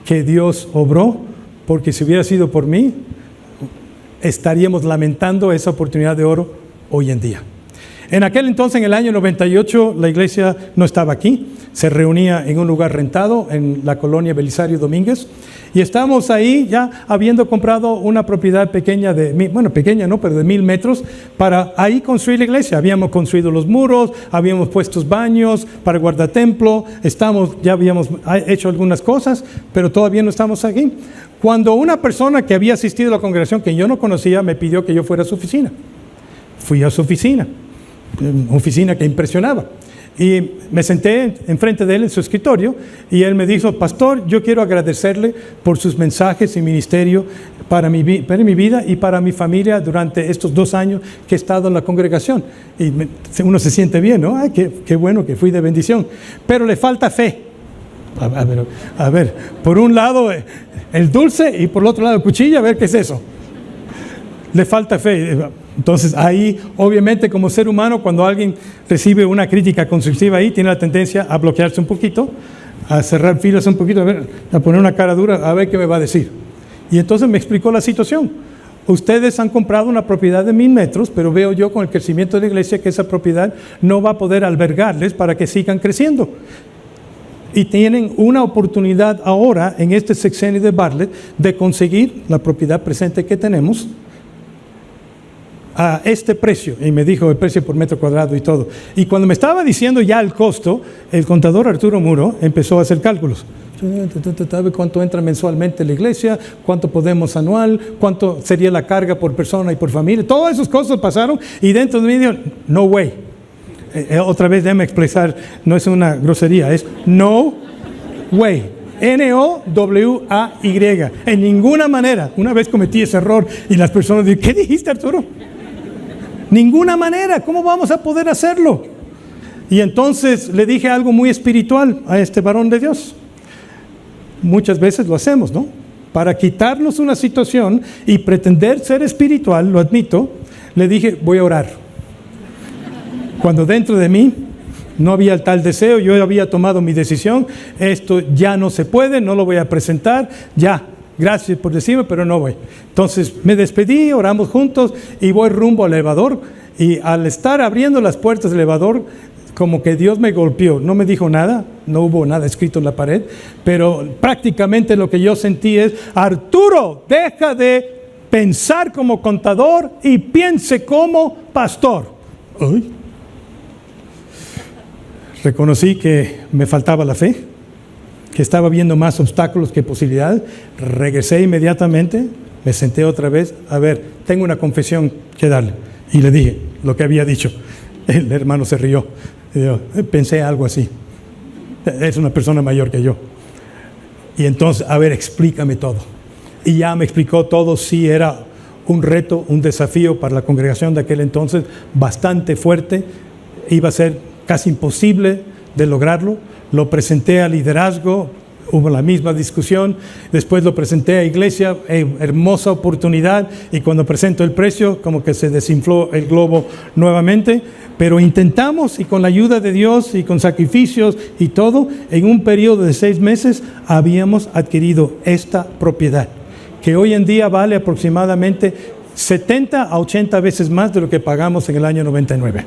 que Dios obró, porque si hubiera sido por mí, estaríamos lamentando esa oportunidad de oro hoy en día. En aquel entonces, en el año 98, la iglesia no estaba aquí, se reunía en un lugar rentado en la colonia Belisario Domínguez, y estábamos ahí ya habiendo comprado una propiedad pequeña pequeña no, pero de 1000 metros, para ahí construir la iglesia. Habíamos construido los muros, habíamos puesto baños para guardatemplo, ya habíamos hecho algunas cosas, pero todavía no estamos aquí. Cuando una persona que había asistido a la congregación, que yo no conocía, me pidió que yo fuera a su oficina. Fui a su oficina, una oficina que impresionaba. Y me senté enfrente de él en su escritorio y él me dijo, pastor, yo quiero agradecerle por sus mensajes y ministerio para mi vida y para mi familia durante estos 2 años que he estado en la congregación. Y uno se siente bien, ¿no? Ay, qué bueno que fui de bendición. Pero le falta fe. A ver, por un lado el dulce y por el otro lado el cuchillo, a ver qué es eso. Le falta fe. Entonces ahí, obviamente, como ser humano, cuando alguien recibe una crítica constructiva ahí, tiene la tendencia a bloquearse un poquito, a cerrar filas un poquito, a poner una cara dura, a ver qué me va a decir. Y entonces me explicó la situación. Ustedes han comprado una propiedad de 1000 metros, pero veo yo con el crecimiento de la iglesia que esa propiedad no va a poder albergarles para que sigan creciendo. Y tienen una oportunidad ahora, en este sexenio de Bartlett, de conseguir la propiedad presente que tenemos a este precio. Y me dijo el precio por metro cuadrado y todo. Y cuando me estaba diciendo ya el costo, el contador Arturo Muro empezó a hacer cálculos. ¿Cuánto entra mensualmente la iglesia? ¿Cuánto podemos anual? ¿Cuánto sería la carga por persona y por familia? Todas esas cosas pasaron y dentro de mí dijo, no way. Otra vez déjame expresar, no es una grosería, es no way. N-O-W-A-Y. En ninguna manera. Una vez cometí ese error y las personas dicen, ¿qué dijiste, Arturo? Ninguna manera. ¿Cómo vamos a poder hacerlo? Y entonces le dije algo muy espiritual a este varón de Dios. Muchas veces lo hacemos, ¿no? para quitarnos una situación y pretender ser espiritual, lo admito, le dije, voy a orar. Cuando dentro de mí no había tal deseo, yo había tomado mi decisión, esto ya no se puede, no lo voy a presentar, ya, gracias por decirme, pero no voy. Entonces me despedí, oramos juntos y voy rumbo al elevador, y al estar abriendo las puertas del elevador, como que Dios me golpeó, no me dijo nada, no hubo nada escrito en la pared, pero prácticamente lo que yo sentí es, Arturo, deja de pensar como contador y piense como pastor. Uy. Reconocí que me faltaba la fe, que estaba viendo más obstáculos que posibilidades. Regresé inmediatamente, me senté otra vez, a ver, tengo una confesión que darle. Y le dije lo que había dicho. El hermano se rió. Y yo, pensé algo así. Es una persona mayor que yo. Y entonces, a ver, explícame todo. Y ya me explicó todo. Sí, era un reto, un desafío para la congregación de aquel entonces, bastante fuerte. Iba a ser casi imposible de lograrlo. Lo presenté al liderazgo, hubo la misma discusión. Después lo presenté a iglesia, hermosa oportunidad. Y cuando presento el precio, como que se desinfló el globo nuevamente. Pero intentamos, y con la ayuda de Dios y con sacrificios y todo, en un periodo de 6 meses habíamos adquirido esta propiedad, que hoy en día vale aproximadamente 70 a 80 veces más de lo que pagamos en el año 99.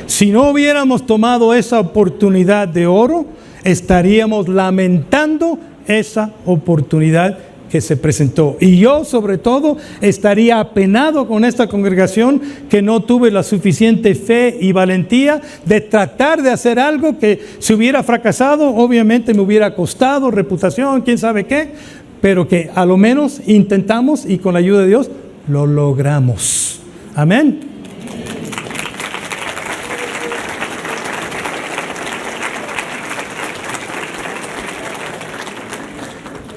Si no hubiéramos tomado esa oportunidad de oro, estaríamos lamentando esa oportunidad que se presentó. Y yo, sobre todo, estaría apenado con esta congregación que no tuve la suficiente fe y valentía de tratar de hacer algo que, si hubiera fracasado, obviamente me hubiera costado reputación, quién sabe qué, pero que a lo menos intentamos y con la ayuda de Dios lo logramos. Amén.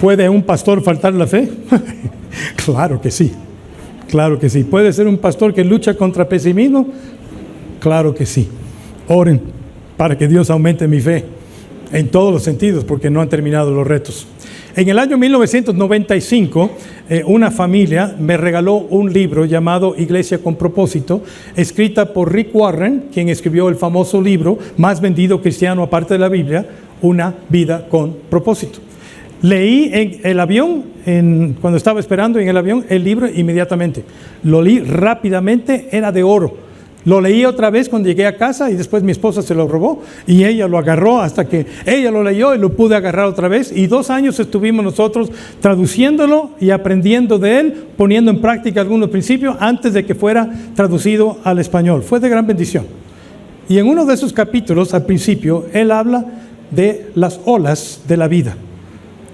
¿Puede un pastor faltar la fe? Claro que sí, claro que sí. ¿Puede ser un pastor que lucha contra pesimismo? Claro que sí. Oren para que Dios aumente mi fe en todos los sentidos, porque no han terminado los retos. En el año 1995, una familia me regaló un libro llamado Iglesia con Propósito, escrita por Rick Warren, quien escribió el famoso libro más vendido cristiano aparte de la Biblia, Una vida con propósito. Leí en el avión, cuando estaba esperando en el avión, el libro inmediatamente. Lo leí rápidamente, era de oro. Lo leí otra vez cuando llegué a casa y después mi esposa se lo robó y ella lo agarró hasta que ella lo leyó y lo pude agarrar otra vez. Y 2 años estuvimos nosotros traduciéndolo y aprendiendo de él, poniendo en práctica algunos principios antes de que fuera traducido al español. Fue de gran bendición. Y en uno de esos capítulos, al principio, él habla de las olas de la vida.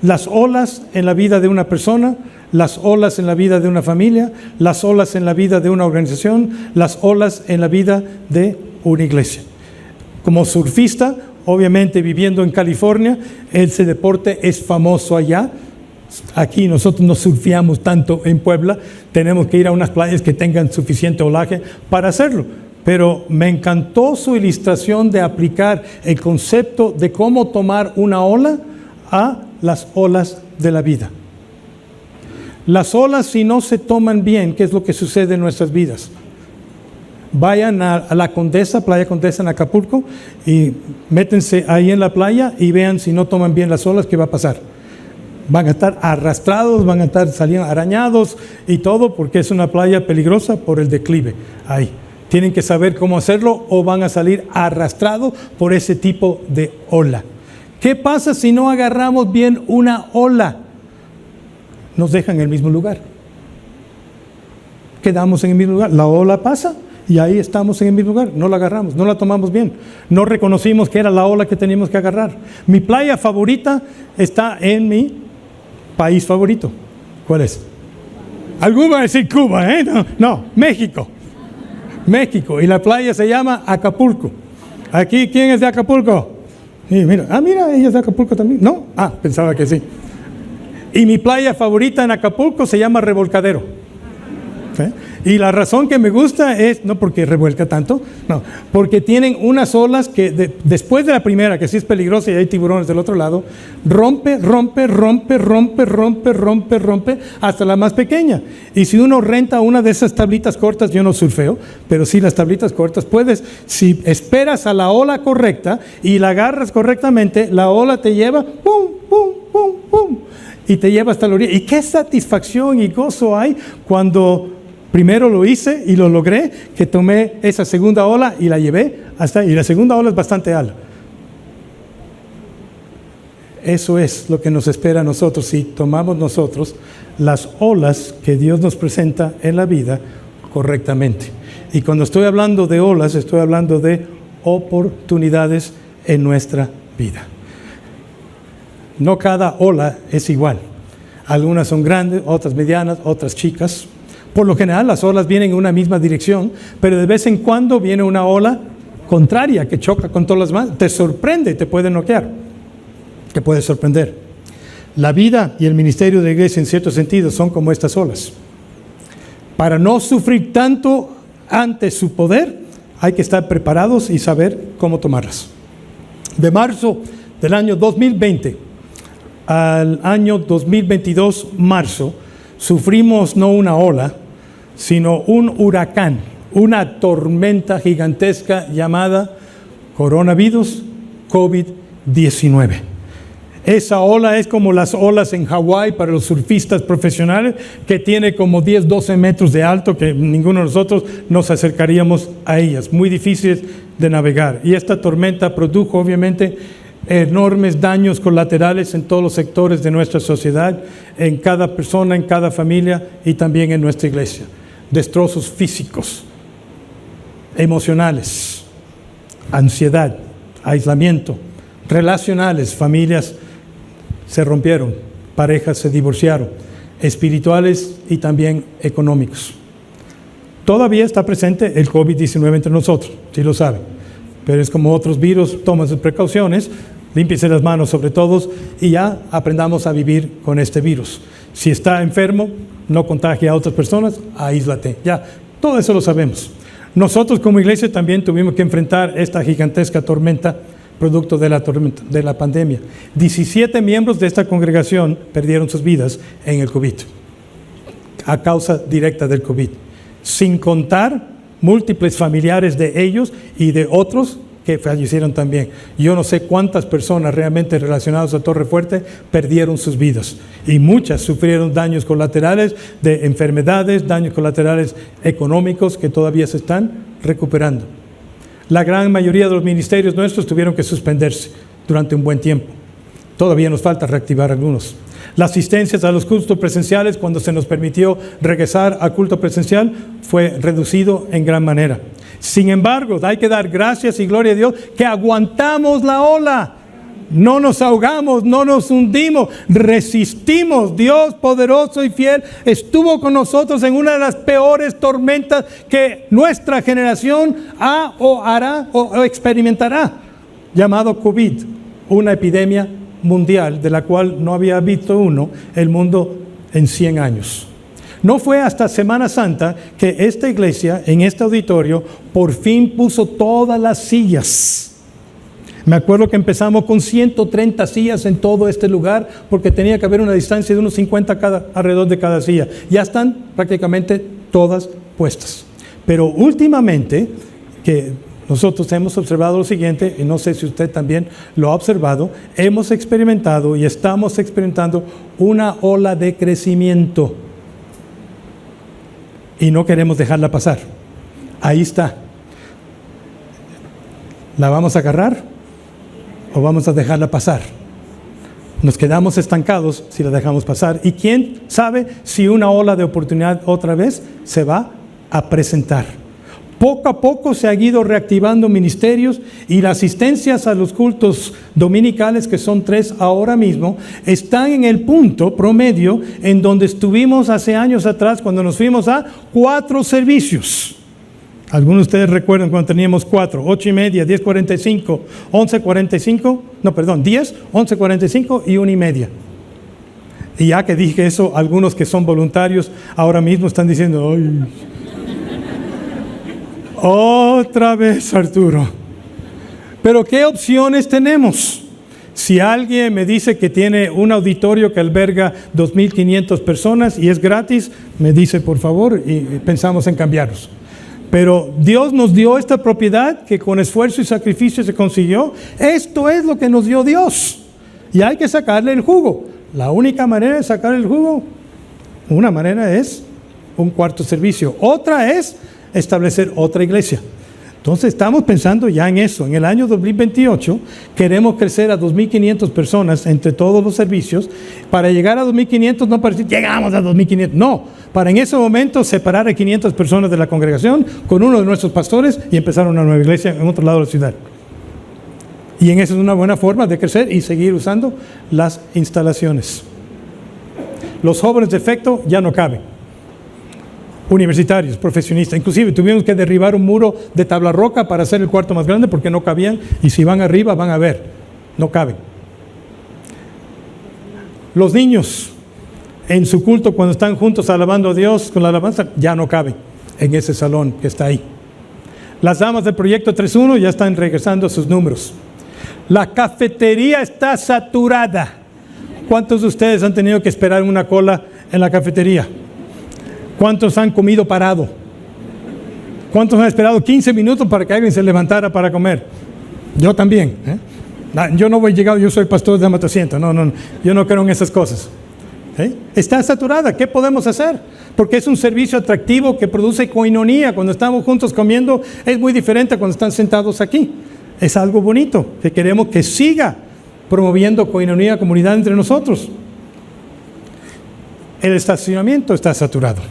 Las olas en la vida de una persona, las olas en la vida de una familia, las olas en la vida de una organización, las olas en la vida de una iglesia. Como surfista, obviamente viviendo en California, ese deporte es famoso allá. Aquí nosotros no surfeamos tanto en Puebla, tenemos que ir a unas playas que tengan suficiente olaje para hacerlo. Pero me encantó su ilustración de aplicar el concepto de cómo tomar una ola a las olas de la vida. Las olas, si no se toman bien, ¿qué es lo que sucede en nuestras vidas? Vayan a la Condesa, Playa Condesa en Acapulco, y métense ahí en la playa y vean si no toman bien las olas, ¿qué va a pasar? Van a estar arrastrados, van a estar saliendo arañados y todo, porque es una playa peligrosa por el declive ahí. Tienen que saber cómo hacerlo o van a salir arrastrados por ese tipo de ola. ¿Qué pasa si no agarramos bien una ola? Nos dejan en el mismo lugar. Quedamos en el mismo lugar. La ola pasa y ahí estamos en el mismo lugar. No la agarramos, no la tomamos bien. No reconocimos que era la ola que teníamos que agarrar. Mi playa favorita está en mi país favorito. ¿Cuál es? Algunos van a decir Cuba, ¿eh? No, México. México. Y la playa se llama Acapulco. Aquí, ¿quién es de Acapulco? Y mira, ella es de Acapulco también. ¿No? Pensaba que sí. Y mi playa favorita en Acapulco se llama Revolcadero. ¿Okay? Y la razón que me gusta es, no porque revuelca tanto, no, porque tienen unas olas que después de la primera, que sí es peligrosa y hay tiburones del otro lado, rompe hasta la más pequeña. Y si uno renta una de esas tablitas cortas, yo no surfeo, pero sí las tablitas cortas, puedes, si esperas a la ola correcta y la agarras correctamente, la ola te lleva, ¡pum, pum, pum, pum! Y te lleva hasta la orilla. Y qué satisfacción y gozo hay cuando primero lo hice y lo logré, que tomé esa segunda ola y la llevé hasta ahí. Y la segunda ola es bastante alta. Eso es lo que nos espera a nosotros si tomamos nosotros las olas que Dios nos presenta en la vida correctamente. Y cuando estoy hablando de olas, estoy hablando de oportunidades en nuestra vida. No cada ola es igual. Algunas son grandes, otras medianas, otras chicas. Por lo general las olas vienen en una misma dirección, pero de vez en cuando viene una ola contraria que choca con todas las demás. Te sorprende, te puede noquear, te puede sorprender. La vida y el ministerio de la iglesia en cierto sentido son como estas olas. Para no sufrir tanto ante su poder, hay que estar preparados y saber cómo tomarlas. De marzo del año 2020 al año 2022, marzo, sufrimos no una ola, sino un huracán, una tormenta gigantesca llamada coronavirus COVID-19. Esa ola es como las olas en Hawái para los surfistas profesionales, que tiene como 10, 12 metros de alto, que ninguno de nosotros nos acercaríamos a ellas, muy difíciles de navegar. Y esta tormenta produjo obviamente enormes daños colaterales en todos los sectores de nuestra sociedad, en cada persona, en cada familia y también en nuestra iglesia. Destrozos físicos, emocionales, ansiedad, aislamiento, relacionales, familias se rompieron, parejas se divorciaron, espirituales y también económicos. Todavía está presente el COVID-19 entre nosotros, sí lo saben, pero es como otros virus, toma sus precauciones, límpiese las manos sobre todos y ya aprendamos a vivir con este virus. Si está enfermo, no contagie a otras personas, aíslate. Ya, todo eso lo sabemos. Nosotros como iglesia también tuvimos que enfrentar esta gigantesca tormenta, producto de la pandemia. 17 miembros de esta congregación perdieron sus vidas en el COVID, a causa directa del COVID, sin contar múltiples familiares de ellos y de otros que fallecieron también. Yo no sé cuántas personas realmente relacionadas a Torre Fuerte perdieron sus vidas, y muchas sufrieron daños colaterales de enfermedades, daños colaterales económicos que todavía se están recuperando. La gran mayoría de los ministerios nuestros tuvieron que suspenderse durante un buen tiempo. Todavía nos falta reactivar algunos. Las asistencias a los cultos presenciales, cuando se nos permitió regresar a culto presencial, fue reducido en gran manera. Sin embargo, hay que dar gracias y gloria a Dios que aguantamos la ola. No nos ahogamos, no nos hundimos, resistimos. Dios poderoso y fiel estuvo con nosotros en una de las peores tormentas que nuestra generación ha o hará o experimentará, llamado COVID, una epidemia mundial de la cual no había visto el mundo en 100 años. No fue hasta Semana Santa que esta iglesia, en este auditorio, por fin puso todas las sillas. Me acuerdo que empezamos con 130 sillas en todo este lugar, porque tenía que haber una distancia de unos 50 alrededor de cada silla. Ya están prácticamente todas puestas. Pero últimamente, que nosotros hemos observado lo siguiente, y no sé si usted también lo ha observado, hemos experimentado y estamos experimentando una ola de crecimiento. Y no queremos dejarla pasar. Ahí está. ¿La vamos a agarrar o vamos a dejarla pasar? Nos quedamos estancados si la dejamos pasar. Y quién sabe si una ola de oportunidad otra vez se va a presentar. Poco a poco se han ido reactivando ministerios, y las asistencias a los cultos dominicales, que son 3 ahora mismo, están en el punto promedio en donde estuvimos hace años atrás, cuando nos fuimos a 4 servicios. Algunos de ustedes recuerdan cuando teníamos 4, 8:30, 10:45, 11:45, 10, 11:45 y 1:30. Y ya que dije eso, algunos que son voluntarios ahora mismo están diciendo, ¡ay! Otra vez, Arturo. Pero ¿qué opciones tenemos? Si alguien me dice que tiene un auditorio que alberga 2.500 personas y es gratis, me dice por favor y pensamos en cambiarlos. Pero Dios nos dio esta propiedad que con esfuerzo y sacrificio se consiguió. Esto es lo que nos dio Dios y hay que sacarle el jugo. La única manera de sacar el jugo, una manera es un cuarto servicio, otra es establecer otra iglesia. Entonces estamos pensando ya en eso. En el año 2028 queremos crecer a 2.500 personas entre todos los servicios. Para llegar a 2.500 no para decir llegamos a 2.500, no. Para en ese momento separar a 500 personas de la congregación con uno de nuestros pastores y empezar una nueva iglesia en otro lado de la ciudad. Y en eso es una buena forma de crecer y seguir usando las instalaciones. Los jóvenes de efecto ya no caben. Universitarios, profesionistas, inclusive tuvimos que derribar un muro de tabla roca para hacer el cuarto más grande porque no cabían y si van arriba van a ver, no caben. Los niños en su culto cuando están juntos alabando a Dios con la alabanza ya no caben en ese salón que está ahí. Las damas del proyecto 3.1 ya están regresando a sus números. La cafetería está saturada. ¿Cuántos de ustedes han tenido que esperar una cola en la cafetería? ¿Cuántos han comido parado? ¿Cuántos han esperado 15 minutos para que alguien se levantara para comer? Yo también. Yo no voy llegado, yo soy pastor de Amatasiento. No, yo no creo en esas cosas. Está saturada. ¿Qué podemos hacer? Porque es un servicio atractivo que produce coinonía. Cuando estamos juntos comiendo es muy diferente a cuando están sentados aquí. Es algo bonito que queremos que siga promoviendo coinonía, comunidad entre nosotros. El estacionamiento está saturado,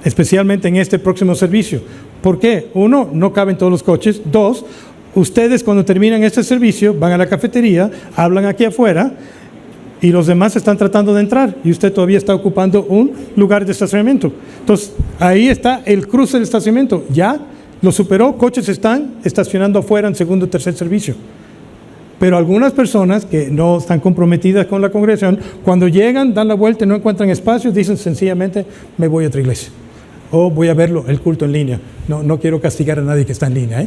especialmente en este próximo servicio. ¿Por qué? Uno, no caben todos los coches. Dos, ustedes cuando terminan este servicio van a la cafetería, hablan aquí afuera y los demás están tratando de entrar y usted todavía está ocupando un lugar de estacionamiento. Entonces, ahí está el cruce del estacionamiento. Ya lo superó, coches están estacionando afuera en segundo o tercer servicio. Pero algunas personas que no están comprometidas con la congregación, cuando llegan, dan la vuelta y no encuentran espacio, dicen sencillamente, me voy a otra iglesia. O voy a verlo, el culto en línea. No quiero castigar a nadie que está en línea,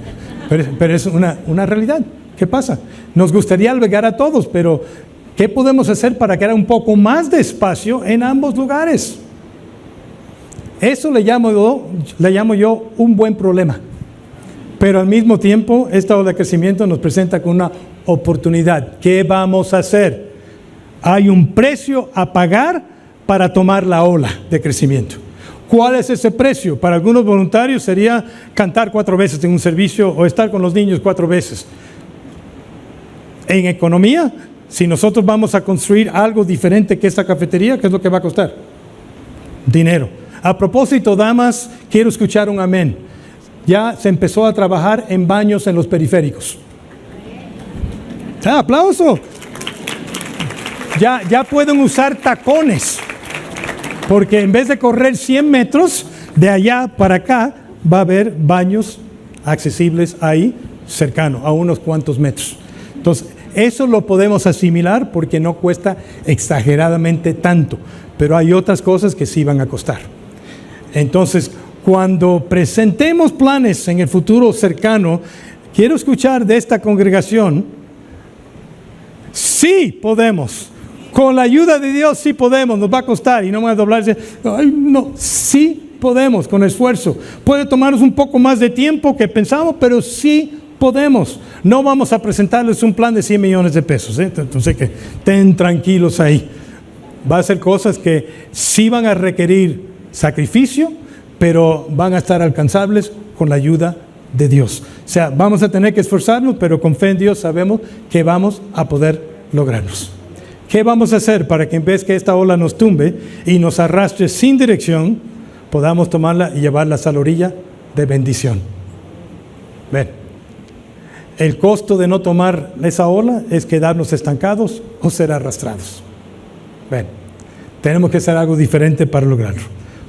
pero es una realidad. ¿Qué pasa? Nos gustaría albergar a todos, pero ¿qué podemos hacer para crear un poco más de espacio en ambos lugares? Eso le llamo yo un buen problema. Pero al mismo tiempo, esta ola de crecimiento nos presenta con una oportunidad. ¿Qué vamos a hacer? Hay un precio a pagar para tomar la ola de crecimiento. ¿Cuál es ese precio? Para algunos voluntarios sería cantar 4 veces en un servicio o estar con los niños 4 veces. En economía, si nosotros vamos a construir algo diferente que esta cafetería, ¿qué es lo que va a costar? Dinero. A propósito, damas, quiero escuchar un amén. Ya se empezó a trabajar en baños en los periféricos. ¡Aplauso! Ya pueden usar tacones, porque en vez de correr 100 metros, de allá para acá, va a haber baños accesibles ahí, cercano, a unos cuantos metros. Entonces, eso lo podemos asimilar porque no cuesta exageradamente tanto, pero hay otras cosas que sí van a costar. Entonces, cuando presentemos planes en el futuro cercano, quiero escuchar de esta congregación, sí podemos, con la ayuda de Dios sí podemos, nos va a costar y no me va a doblarse, ay, no, sí podemos con esfuerzo. Puede tomarnos un poco más de tiempo que pensamos, pero sí podemos. No vamos a presentarles un plan de 100 millones de pesos, entonces que estén tranquilos ahí. Va a ser cosas que sí van a requerir sacrificio, pero van a estar alcanzables con la ayuda de Dios. O sea, vamos a tener que esforzarnos, pero con fe en Dios sabemos que vamos a poder lograrlos. ¿Qué vamos a hacer para que en vez que esta ola nos tumbe y nos arrastre sin dirección, podamos tomarla y llevarla a la orilla de bendición? Ven, el costo de no tomar esa ola es quedarnos estancados o ser arrastrados. Ven, tenemos que hacer algo diferente para lograrlo,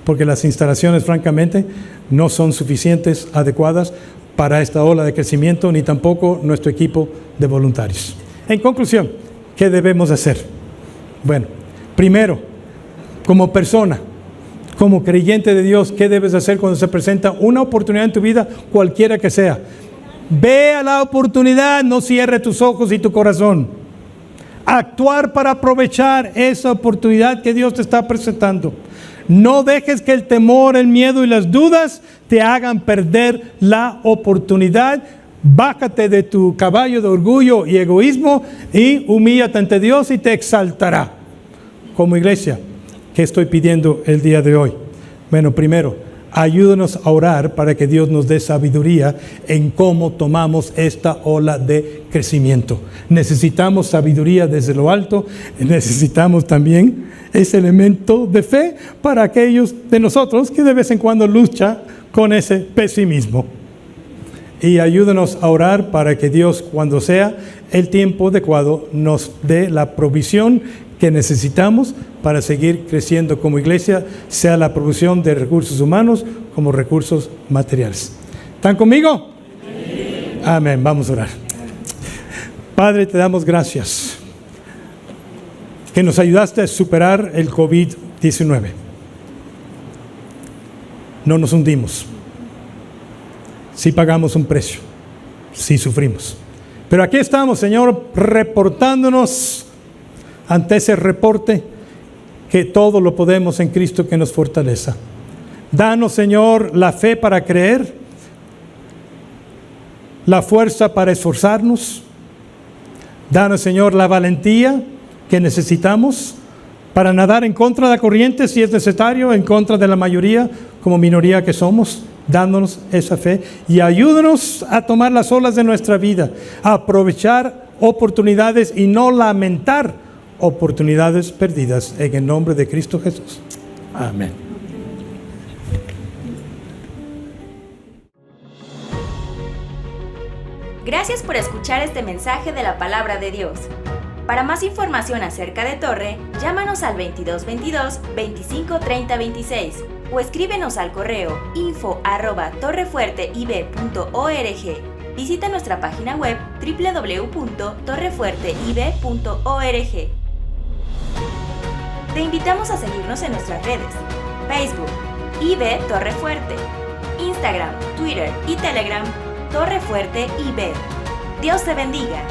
porque las instalaciones francamente no son suficientes, adecuadas para esta ola de crecimiento, ni tampoco nuestro equipo de voluntarios. En conclusión, ¿qué debemos hacer? Bueno, primero, como persona, como creyente de Dios, ¿qué debes hacer cuando se presenta una oportunidad en tu vida, cualquiera que sea? Ve a la oportunidad, no cierre tus ojos y tu corazón. Actuar para aprovechar esa oportunidad que Dios te está presentando. No dejes que el temor, el miedo y las dudas te hagan perder la oportunidad. Bájate de tu caballo de orgullo y egoísmo y humíllate ante Dios y te exaltará. Como iglesia, ¿qué estoy pidiendo el día de hoy? Bueno, primero, ayúdanos a orar para que Dios nos dé sabiduría en cómo tomamos esta ola de crecimiento. Necesitamos sabiduría desde lo alto, necesitamos también ese elemento de fe para aquellos de nosotros que de vez en cuando luchan con ese pesimismo. Y ayúdanos a orar para que Dios, cuando sea el tiempo adecuado, nos dé la provisión que necesitamos para seguir creciendo como iglesia, sea la provisión de recursos humanos como recursos materiales. ¿Están conmigo? Sí. Amén. Vamos a orar. Padre, te damos gracias que nos ayudaste a superar el COVID-19. No nos hundimos. Sí pagamos un precio. Sí sufrimos. Pero aquí estamos, Señor, reportándonos ante ese reporte que todo lo podemos en Cristo que nos fortaleza. Danos, Señor, la fe para creer, la fuerza para esforzarnos. Danos, Señor, la valentía que necesitamos para nadar en contra de la corriente si es necesario, en contra de la mayoría como minoría que somos. Dándonos esa fe y ayúdanos a tomar las olas de nuestra vida, a aprovechar oportunidades y no lamentar oportunidades perdidas, en el nombre de Cristo Jesús. Amén. Gracias por escuchar este mensaje de la Palabra de Dios. Para más información acerca de Torre, llámanos al 2222 25 30 26 o escríbenos al correo info@torrefuerteib.org. Visita nuestra página web www.torrefuerteib.org. Te invitamos a seguirnos en nuestras redes: Facebook, IB Torre Fuerte, Instagram, Twitter y Telegram, Torre Fuerte IB. Dios te bendiga.